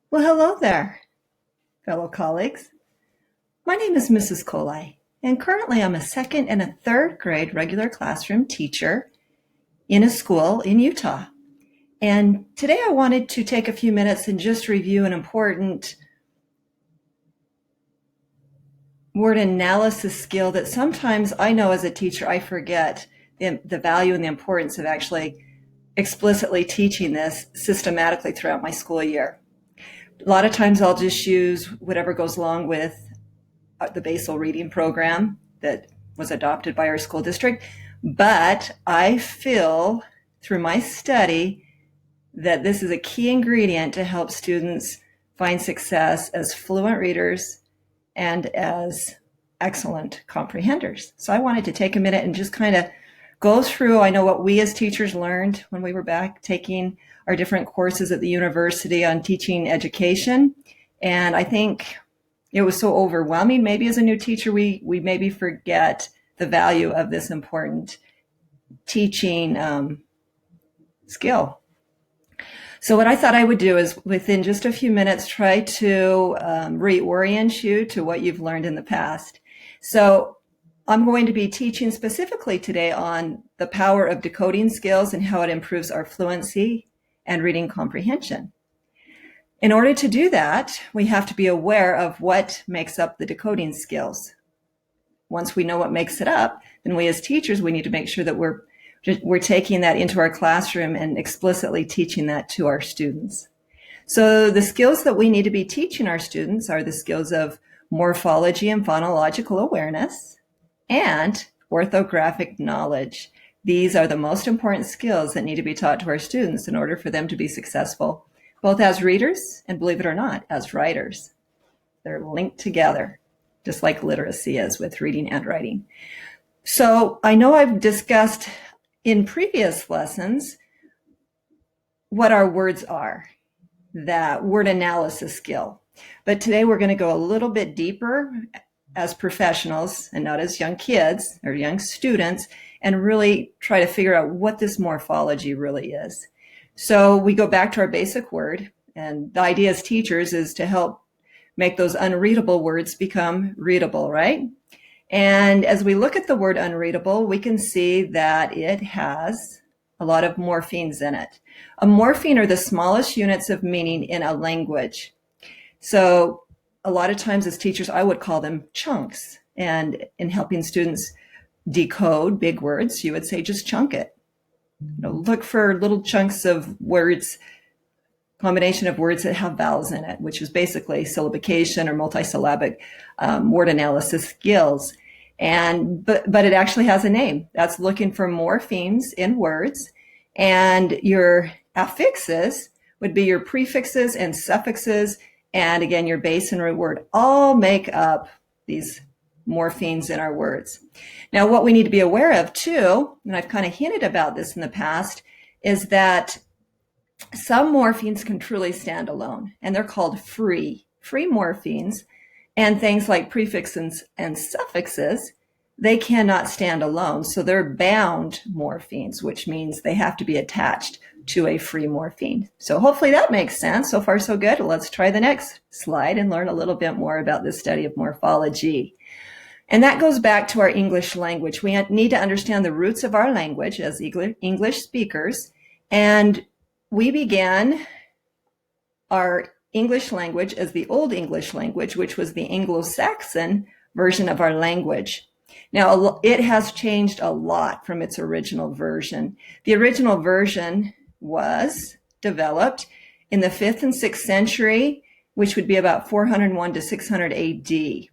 Well, hello there, fellow colleagues. My name is Mrs. Coley, and currently I'm a second and a third grade regular classroom teacher in a school in Utah. And today I wanted to take a few minutes and just review an important word analysis skill that sometimes I know as a teacher I forget the value and the importance of actually explicitly teaching this systematically throughout my school year. A lot of times I'll just use whatever goes along with the basal reading program that was adopted by our school district. But I feel through my study that this is a key ingredient to help students find success as fluent readers and as excellent comprehenders. So I wanted to take a minute and just kind of go through, I know what we as teachers learned when we were back taking our different courses at the university on teaching education. And I think it was so overwhelming. Maybe as a new teacher, we maybe forget the value of this important teaching skill. So what I thought I would do is within just a few minutes, try to reorient you to what you've learned in the past. So I'm going to be teaching specifically today on the power of decoding skills and how it improves our fluency and reading comprehension. In order to do that, we have to be aware of what makes up the decoding skills. Once we know what makes it up, then we as teachers, we need to make sure that we're taking that into our classroom and explicitly teaching that to our students. So the skills that we need to be teaching our students are the skills of morphology and phonological awareness and orthographic knowledge. These are the most important skills that need to be taught to our students in order for them to be successful, both as readers and, believe it or not, as writers. They're linked together, just like literacy is with reading and writing. So I know I've discussed in previous lessons what our words are, that word analysis skill. But today we're going to go a little bit deeper as professionals and not as young kids or young students and really try to figure out what this morphology really is. So we go back to our basic word, and the idea as teachers is to help make those unreadable words become readable, right? And as we look at the word unreadable, we can see that it has a lot of morphemes in it. A morpheme are the smallest units of meaning in a language. So a lot of times as teachers, I would call them chunks. And in helping students decode big words, you would say just chunk it. Look for little chunks of words, combination of words that have vowels in it, which is basically syllabication or multisyllabic word analysis skills. But it actually has a name. That's looking for morphemes in words. And your affixes would be your prefixes and suffixes. And again, your base and root word all make up these morphemes in our words. Now, what we need to be aware of too, and I've kind of hinted about this in the past, is that some morphemes can truly stand alone, and they're called free morphemes. And things like prefixes and suffixes, they cannot stand alone. So they're bound morphemes, which means they have to be attached to a free morpheme. So hopefully that makes sense. So far, so good. Let's try the next slide and learn a little bit more about the study of morphology. And that goes back to our English language. We need to understand the roots of our language as English speakers. And we began our English language as the Old English language, which was the Anglo Saxon version of our language. Now, it has changed a lot from its original version. The original version was developed in the 5th and 6th century, which would be about 401 to 600 AD.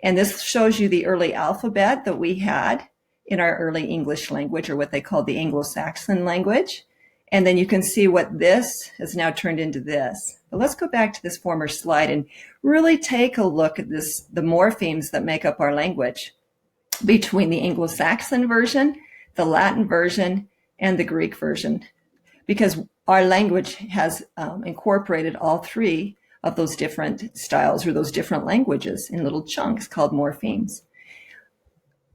And this shows you the early alphabet that we had in our early English language, or what they called the Anglo Saxon language. And then you can see what this has now turned into this. But let's go back to this former slide and really take a look at the morphemes that make up our language between the Anglo-Saxon version, the Latin version, and the Greek version, because our language has incorporated all three of those different styles or those different languages in little chunks called morphemes.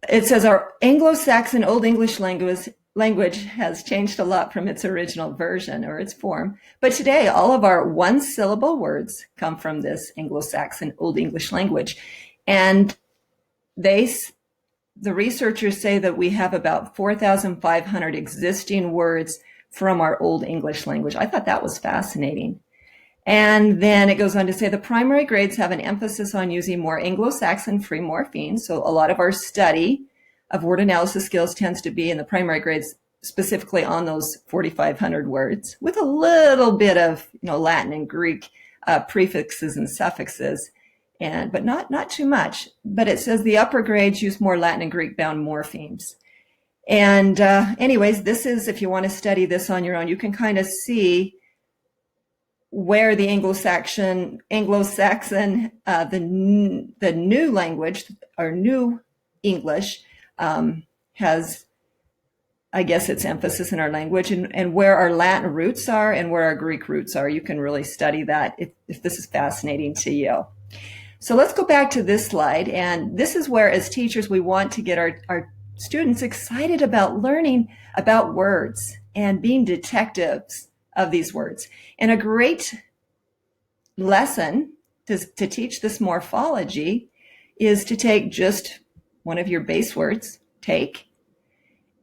It says our Anglo-Saxon Old English language has changed a lot from its original version or its form. But today, all of our one-syllable words come from this Anglo Saxon Old English language. And the researchers say that we have about 4,500 existing words from our Old English language. I thought that was fascinating. And then it goes on to say the primary grades have an emphasis on using more Anglo-Saxon free morphemes. So a lot of our study of word analysis skills tends to be in the primary grades, specifically on those 4,500 words, with a little bit of Latin and Greek prefixes and suffixes, but not too much. But it says the upper grades use more Latin and Greek bound morphemes. And anyways, this is, if you want to study this on your own, you can kind of see where the Anglo-Saxon, the new language, or new English, has, I guess, its emphasis in our language, and where our Latin roots are and where our Greek roots are. You can really study that if this is fascinating to you. So let's go back to this slide. And this is where, as teachers, we want to get our students excited about learning about words and being detectives of these words. And a great lesson to teach this morphology is to take just one of your base words, take,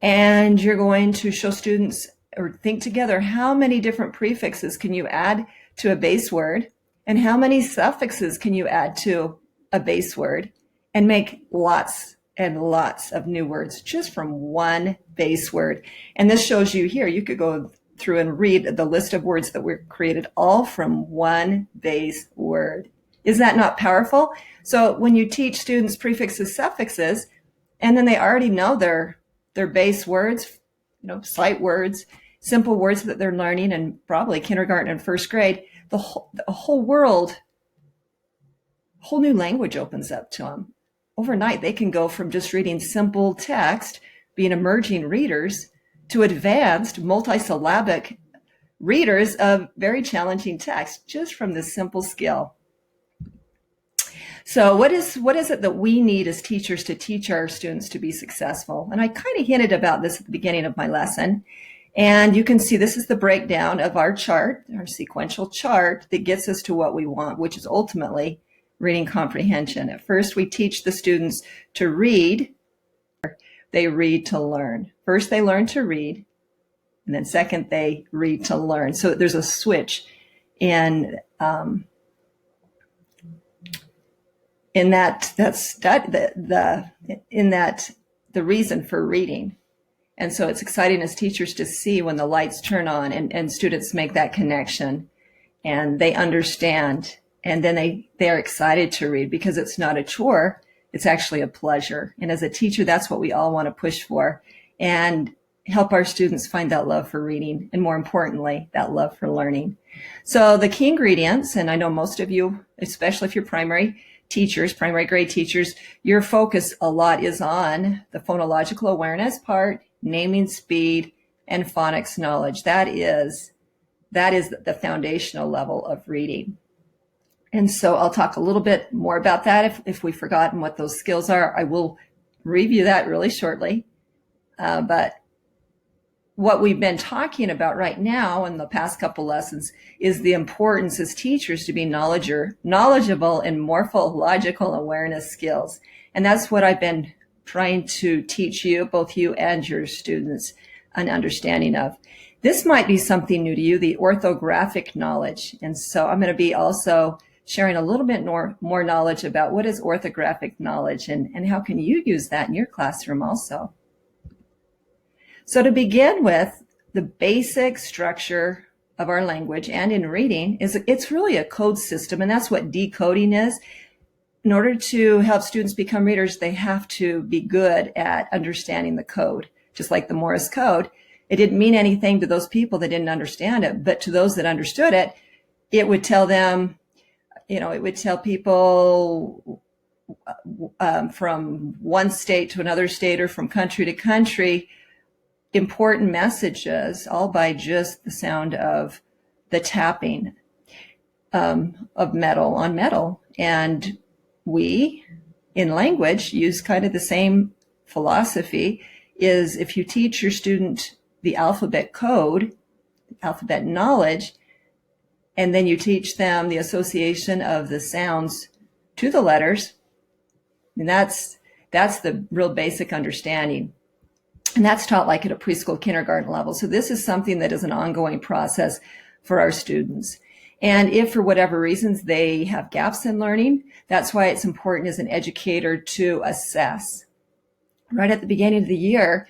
and you're going to show students or think together how many different prefixes can you add to a base word and how many suffixes can you add to a base word, and make lots and lots of new words just from one base word. And this shows you here, you could go through and read the list of words that were created all from one base word. Is that not powerful? So when you teach students prefixes, suffixes, and then they already know their base words, sight words, simple words that they're learning in probably kindergarten and first grade, the whole world, whole new language opens up to them. Overnight, they can go from just reading simple text, being emerging readers, to advanced multisyllabic readers of very challenging text, just from this simple skill. So what is it that we need as teachers to teach our students to be successful? And I kind of hinted about this at the beginning of my lesson. And you can see this is the breakdown of our chart, our sequential chart that gets us to what we want, which is ultimately reading comprehension. At first, we teach the students to read. They read to learn. First, they learn to read. And then second, they read to learn. So there's a switch in the reason for reading. And so it's exciting as teachers to see when the lights turn on and students make that connection and they understand, and then they are excited to read because it's not a chore, it's actually a pleasure. And as a teacher, that's what we all want to push for and help our students find that love for reading, and more importantly, that love for learning. So the key ingredients, and I know most of you, especially if you're primary grade teachers, your focus a lot is on the phonological awareness part, naming speed, and phonics knowledge. That is the foundational level of reading. And so I'll talk a little bit more about that. If we've forgotten what those skills are, I will review that really shortly. But what we've been talking about right now in the past couple lessons is the importance as teachers to be knowledgeable in morphological awareness skills. And that's what I've been trying to teach you, both you and your students, an understanding of. This might be something new to you, the orthographic knowledge. And so I'm going to be also sharing a little bit more knowledge about what is orthographic knowledge and how can you use that in your classroom also. So to begin with, the basic structure of our language and in reading it's really a code system, and that's what decoding is. In order to help students become readers, they have to be good at understanding the code, just like the Morse code. It didn't mean anything to those people that didn't understand it, but to those that understood it, it would tell them, it would tell people from one state to another state or from country to country important messages, all by just the sound of the tapping of metal on metal. And we, in language, use kind of the same philosophy is if you teach your student the alphabet code, alphabet knowledge, and then you teach them the association of the sounds to the letters, and that's the real basic understanding. And that's taught like at a preschool kindergarten level. So this is something that is an ongoing process for our students. And if for whatever reasons they have gaps in learning, that's why it's important as an educator to assess right at the beginning of the year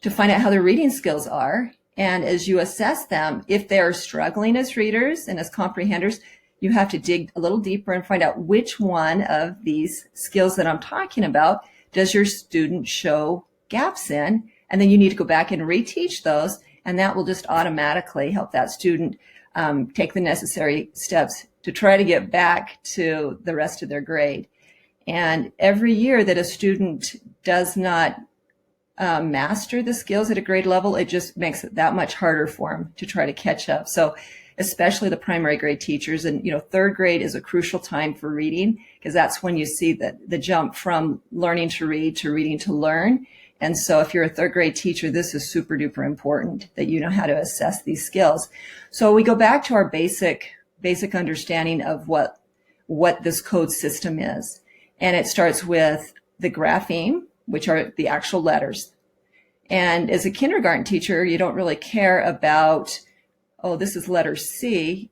to find out how their reading skills are. And as you assess them, if they're struggling as readers and as comprehenders, you have to dig a little deeper and find out which one of these skills that I'm talking about does your student show gaps in. And then you need to go back and reteach those, and that will just automatically help that student take the necessary steps to try to get back to the rest of their grade. And every year that a student does not master the skills at a grade level, it just makes it that much harder for them to try to catch up. So especially the primary grade teachers, and third grade is a crucial time for reading, because that's when you see the jump from learning to read to reading to learn. And so if you're a third grade teacher, this is super duper important that you know how to assess these skills. So we go back to our basic understanding of what this code system is. And it starts with the grapheme, which are the actual letters. And as a kindergarten teacher, you don't really care about, oh, this is letter C.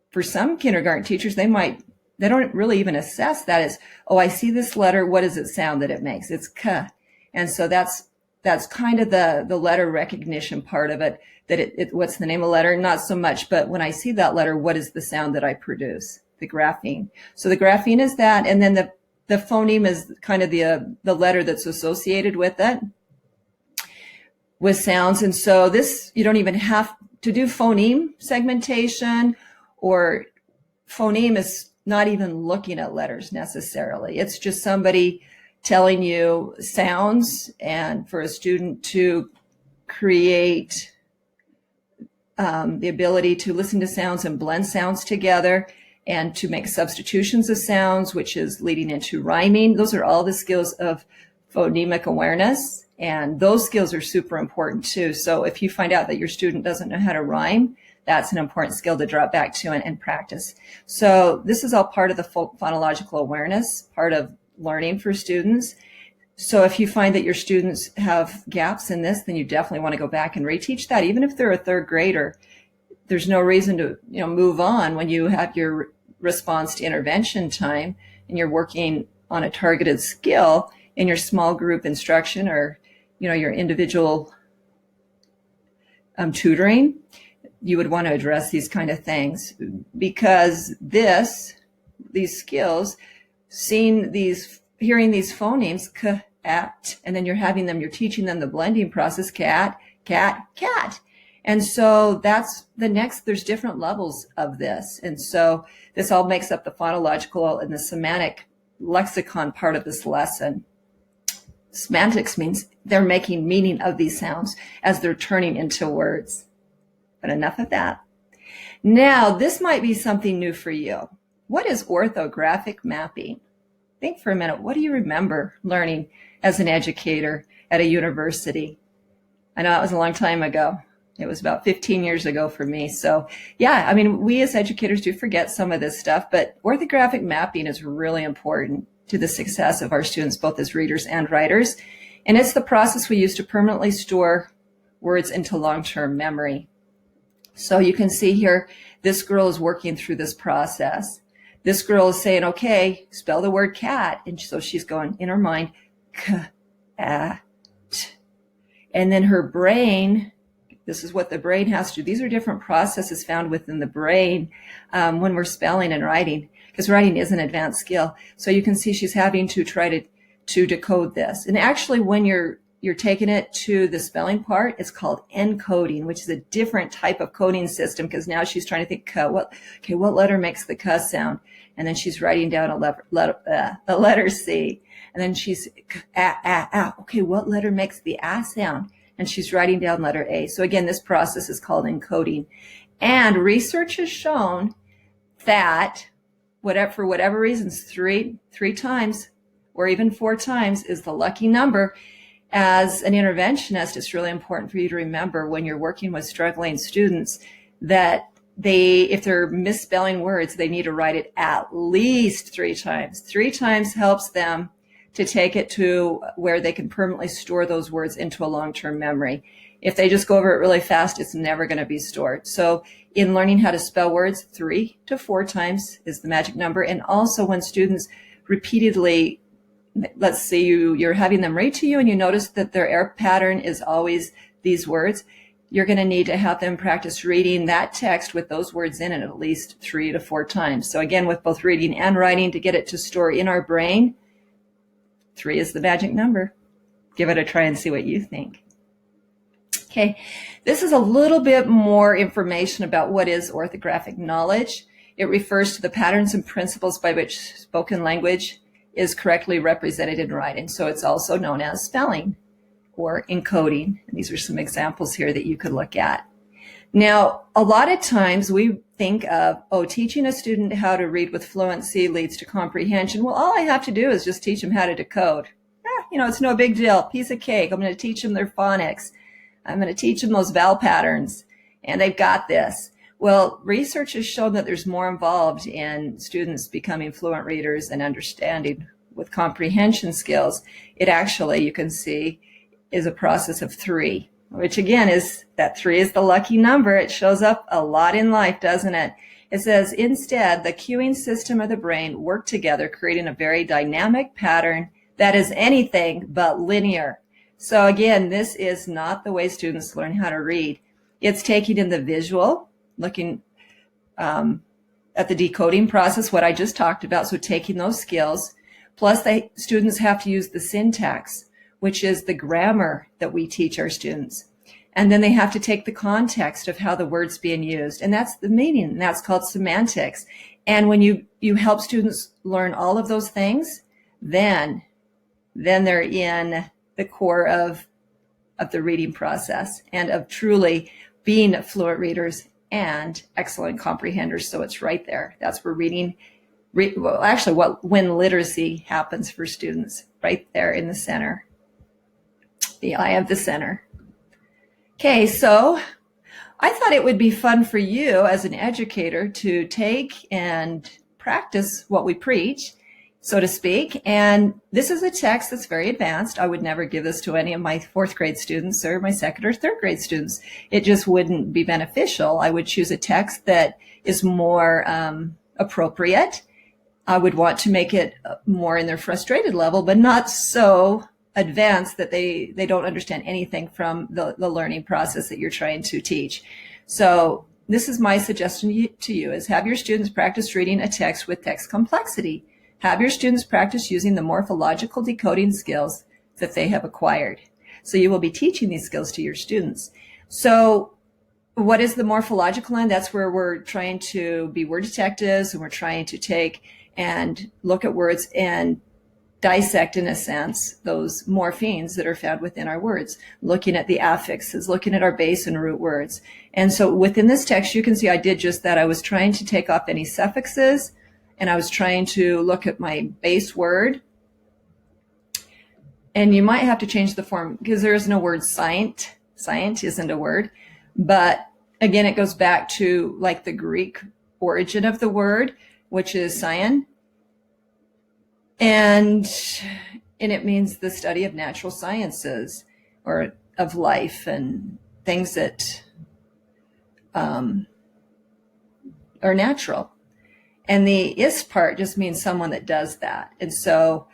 For some kindergarten teachers, they don't really even assess that as, oh, I see this letter. What does it sound that it makes? It's K. And so that's kind of the letter recognition part of it, that it what's the name of the letter? Not so much, but when I see that letter, what is the sound that I produce? The grapheme. So the grapheme is that, and then the phoneme is kind of the letter that's associated with it, with sounds. And so this, you don't even have to do phoneme segmentation, or phoneme is not even looking at letters necessarily. It's just somebody telling you sounds, and for a student to create the ability to listen to sounds and blend sounds together, and to make substitutions of sounds, which is leading into rhyming. Those are all the skills of phonemic awareness, and those skills are super important too. So if you find out that your student doesn't know how to rhyme, that's an important skill to drop back to and practice. So this is all part of the phonological awareness, part of learning for students. So if you find that your students have gaps in this, then you definitely want to go back and reteach that. Even if they're a third grader, there's no reason to move on when you have your response to intervention time and you're working on a targeted skill in your small group instruction, or your individual tutoring. You would want to address these kind of things, because these skills, hearing these phonemes, k, at, and then you're teaching them the blending process, cat, cat, cat. And so that's there's different levels of this. And so this all makes up the phonological and the semantic lexicon part of this lesson. Semantics means they're making meaning of these sounds as they're turning into words. But enough of that. Now, this might be something new for you. What is orthographic mapping? Think for a minute. What do you remember learning as an educator at a university? I know it was a long time ago. It was about 15 years ago for me. So yeah, we as educators do forget some of this stuff, but orthographic mapping is really important to the success of our students, both as readers and writers. And it's the process we use to permanently store words into long-term memory. So you can see here, this girl is working through this process. This girl is saying, okay, spell the word cat. And so she's going in her mind, k-a-t. And then her brain, this is what the brain has to do. These are different processes found within the brain when we're spelling and writing, because writing is an advanced skill. So you can see she's having to try to decode this. And actually, when you're taking it to the spelling part, it's called encoding, which is a different type of coding system, because now she's trying to think, what letter makes the k sound? And then she's writing down the letter C. And then she's, okay, what letter makes the a sound? And she's writing down letter A. So again, this process is called encoding. And research has shown that for whatever reasons, three times or even 4 times is the lucky number. as an interventionist, it's really important for you to remember when you're working with struggling students that if they're misspelling words, they need to write it at least 3 times. 3 times helps them to take it to where they can permanently store those words into a long-term memory. If they just go over it really fast, it's never going to be stored. So in learning how to spell words, 3 to 4 times is the magic number. And also when students repeatedly, let's say you're having them read to you and you notice that their error pattern is always these words, you're going to need to have them practice reading that text with those words in it at least 3 to 4 times. So again, with both reading and writing, to get it to store in our brain, 3 is the magic number. Give it a try and see what you think. Okay, this is a little bit more information about what is orthographic knowledge. It refers to the patterns and principles by which spoken language is correctly represented in writing. So it's also known as spelling or encoding. And these are some examples here that you could look at. Now, a lot of times we think of, teaching a student how to read with fluency leads to comprehension. Well, all I have to do is just teach them how to decode. It's no big deal, piece of cake. I'm going to teach them their phonics. I'm going to teach them those vowel patterns, and they've got this. Well, research has shown that there's more involved in students becoming fluent readers and understanding with comprehension skills. It actually, you can see, is a process of 3, which again is that 3 is the lucky number. It shows up a lot in life, doesn't it? It says, instead, the cueing system of the brain work together, creating a very dynamic pattern that is anything but linear. So again, this is not the way students learn how to read. It's taking in the visual, looking at the decoding process, what I just talked about, so taking those skills. Plus, students have to use the syntax, which is the grammar that we teach our students. And then they have to take the context of how the word's being used. And that's the meaning, and that's called semantics. And when you help students learn all of those things, then they're in the core of the reading process and of truly being fluent readers and excellent comprehenders. So it's right there. That's where when literacy happens for students, right there in the center, the eye of the center. Okay, so I thought it would be fun for you as an educator to take and practice what we preach, so to speak. And this is a text that's very advanced. I would never give this to any of my 4th grade students or my 2nd or 3rd grade students. It just wouldn't be beneficial. I would choose a text that is more appropriate. I would want to make it more in their frustrated level, but not so advanced that they don't understand anything from the learning process that you're trying to teach. So this is my suggestion to you, is have your students practice reading a text with text complexity. Have your students practice using the morphological decoding skills that they have acquired. So you will be teaching these skills to your students. So what is the morphological end? That's where we're trying to be word detectives, and we're trying to take and look at words and dissect, in a sense, those morphemes that are found within our words, looking at the affixes, looking at our base and root words. And so within this text, you can see I did just that. I was trying to take off any suffixes, and I was trying to look at my base word. And you might have to change the form because there is no word scient. Scient isn't a word. But again, it goes back to like the Greek origin of the word, which is scion. And it means the study of natural sciences or of life and things that are natural. And the is part just means someone that does that. And so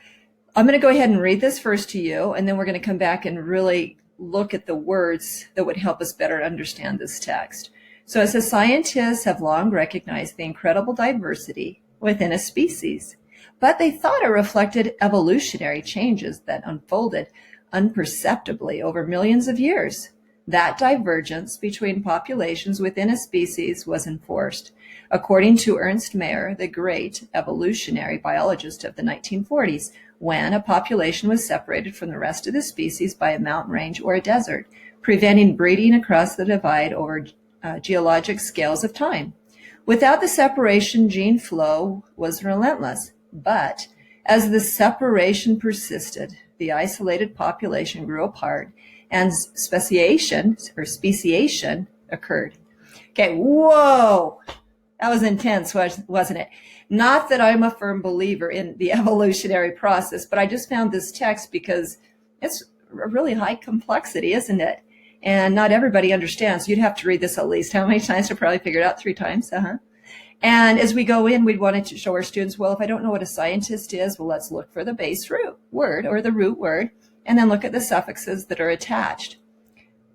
I'm going to go ahead and read this first to you, and then we're going to come back and really look at the words that would help us better understand this text. So it says, scientists have long recognized the incredible diversity within a species, but they thought it reflected evolutionary changes that unfolded imperceptibly over millions of years. That divergence between populations within a species was enforced, according to Ernst Mayr, the great evolutionary biologist of the 1940s, when a population was separated from the rest of the species by a mountain range or a desert, preventing breeding across the divide over geologic scales of time. Without the separation, gene flow was relentless, but as the separation persisted, the isolated population grew apart and speciation occurred. Okay, whoa, that was intense, wasn't it? Not that I'm a firm believer in the evolutionary process, but I just found this text because it's a really high complexity, isn't it? And not everybody understands. You'd have to read this at least how many times to probably figure it out? 3 times. And as we go in, we wanted to show our students, well, if I don't know what a scientist is, well, let's look for the base root word or the root word, and then look at the suffixes that are attached.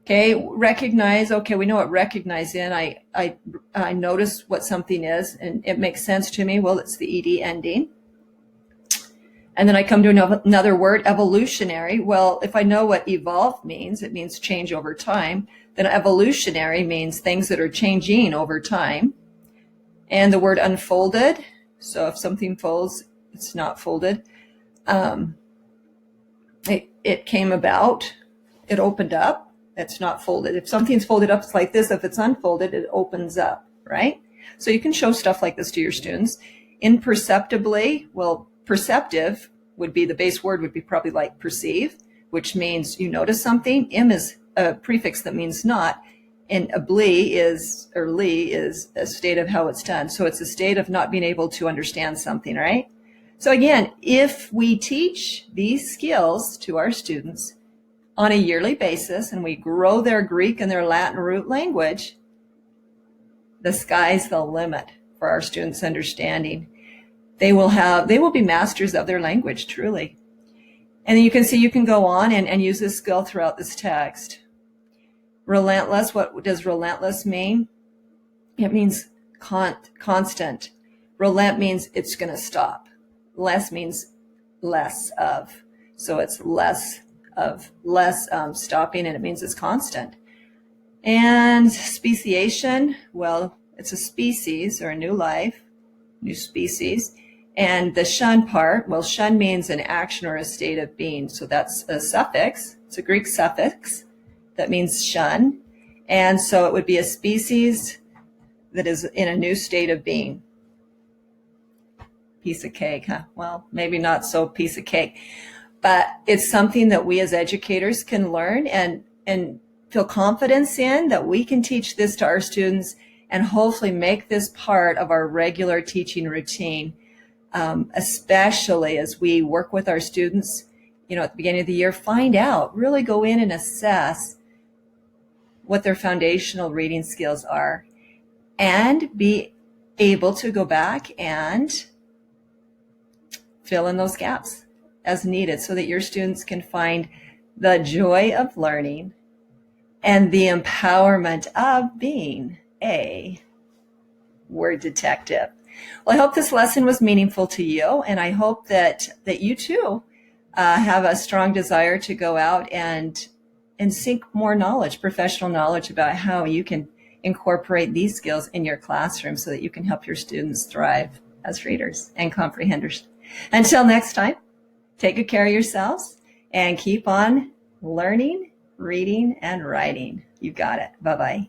Okay, recognize, okay, we know what recognize in. I notice what something is, and it makes sense to me. Well, it's the ed ending. And then I come to another word, evolutionary. Well, if I know what evolve means, it means change over time. Then evolutionary means things that are changing over time. And the word unfolded, so if something folds, it's not folded. It came about, it opened up, it's not folded. If something's folded up, it's like this. If it's unfolded, it opens up, right? So you can show stuff like this to your students. Imperceptibly, well, perceptive would be, the base word would be probably like perceive, which means you notice something. Im is a prefix that means not. And li is a state of how it's done. So it's a state of not being able to understand something, right? So again, if we teach these skills to our students on a yearly basis and we grow their Greek and their Latin root language, the sky's the limit for our students' understanding. They will be masters of their language, truly. And then you can see you can go on and use this skill throughout this text. Relentless, what does relentless mean? It means constant. Relent means it's going to stop. Less means less of. So it's less stopping, and it means it's constant. And speciation, well, it's a species or a new life, new species. And the shun part, well, shun means an action or a state of being. So that's a suffix. It's a Greek suffix that means shun. And so it would be a species that is in a new state of being. Piece of cake, huh? Well, maybe not so piece of cake, but it's something that we as educators can learn and feel confidence in, that we can teach this to our students and hopefully make this part of our regular teaching routine, especially as we work with our students, at the beginning of the year, find out, really go in and assess what their foundational reading skills are and be able to go back and fill in those gaps as needed so that your students can find the joy of learning and the empowerment of being a word detective. Well, I hope this lesson was meaningful to you, and I hope that you too have a strong desire to go out and seek more knowledge, professional knowledge about how you can incorporate these skills in your classroom so that you can help your students thrive as readers and comprehenders. Until next time, take good care of yourselves and keep on learning, reading, and writing. You got it. Bye-bye.